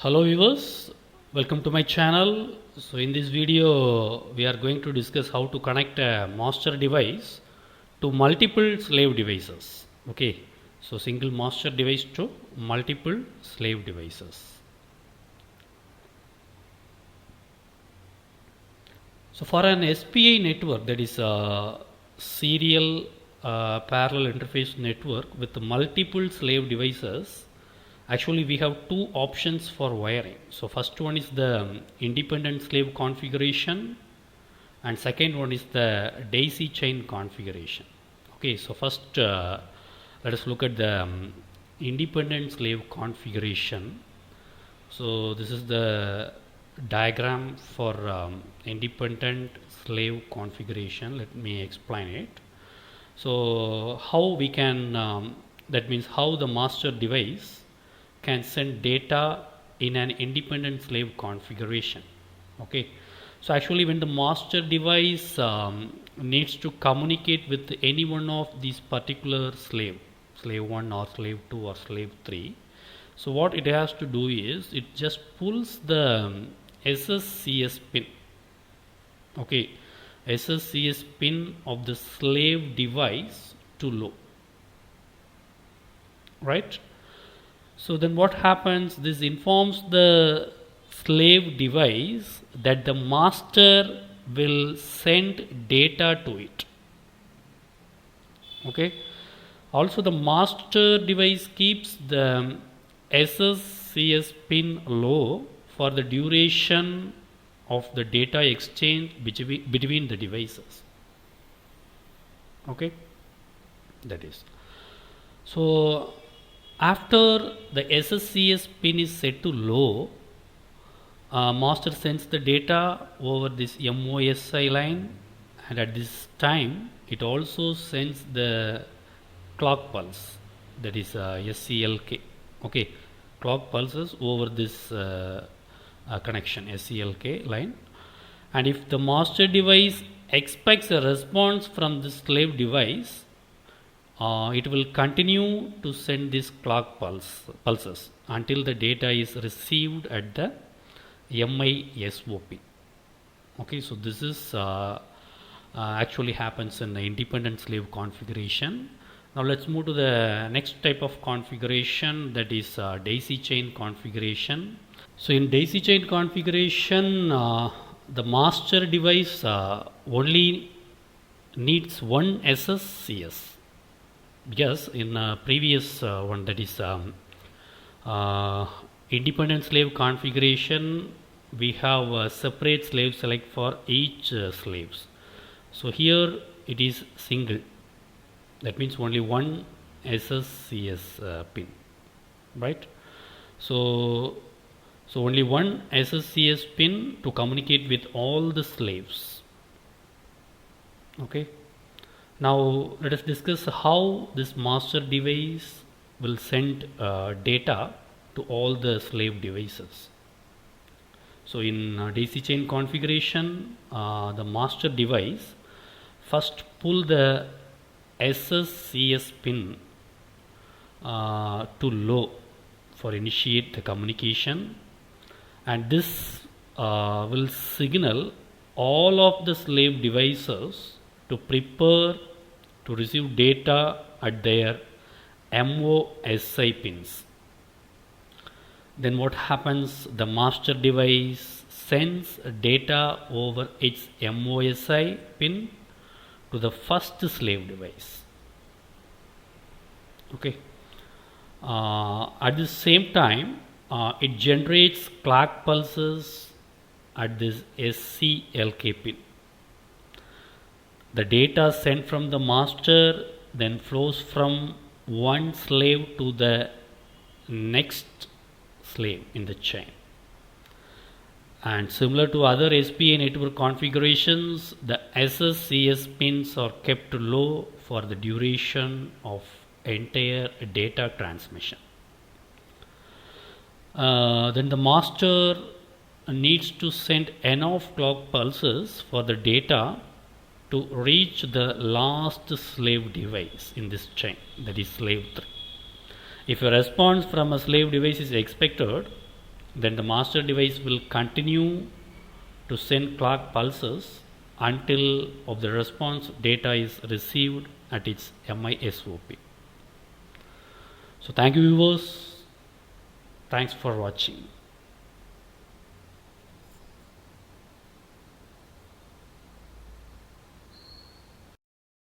Hello viewers, welcome to my channel. So in this video we are going to discuss how to connect a master device to multiple slave devices. Okay, so single master device to multiple slave devices. So for an SPI network, that is a serial parallel interface network with multiple slave devices, actually we have two options for wiring. So first one is the independent slave configuration and second one is the daisy chain configuration. Okay, so first let us look at the independent slave configuration. So this is the diagram for independent slave configuration. Let me explain it. So how we can that means how the master device can send data in an independent slave configuration. Okay, so actually when the master device needs to communicate with any one of these particular slave 1 or slave 2 or slave 3, so what it has to do is it just pulls the SSCS pin. Okay, SSCS pin of the slave device to low, right? So then what happens, this informs the slave device that the master will send data to it. Okay, also the master device keeps the SSCS pin low for the duration of the data exchange between the devices. Okay, that is. So after the SSCS pin is set to low, master sends the data over this MOSI line, and at this time it also sends the clock pulse, that is SCLK. Okay, clock pulses over this connection SCLK line, and if the master device expects a response from the slave device, it will continue to send this clock pulses until the data is received at the MISOP. Okay, so this is actually happens in the independent slave configuration. Now let's move to the next type of configuration, that is daisy chain configuration. So in daisy chain configuration, the master device only needs one SSCS. Yes, in previous one, that is independent slave configuration, we have a separate slave select for each slaves. So here it is single, that means only one SSCS pin, right? So only one SSCS pin to communicate with all the slaves. Okay, now let us discuss how this master device will send data to all the slave devices. So in daisy chain configuration, the master device first pull the SSCS pin to low for initiate the communication, and this will signal all of the slave devices to prepare to receive data at their MOSI pins. Then what happens, the master device sends data over its MOSI pin to the first slave device. Okay, at the same time it generates clock pulses at this SCLK pin. The data sent from the master then flows from one slave to the next slave in the chain. And similar to other SPI network configurations, the SSCS pins are kept low for the duration of entire data transmission. Then the master needs to send enough clock pulses for the data to reach the last slave device in this chain, that is slave 3. If a response from a slave device is expected, then the master device will continue to send clock pulses until of the response data is received at its MISOP. So thank you viewers, thanks for watching.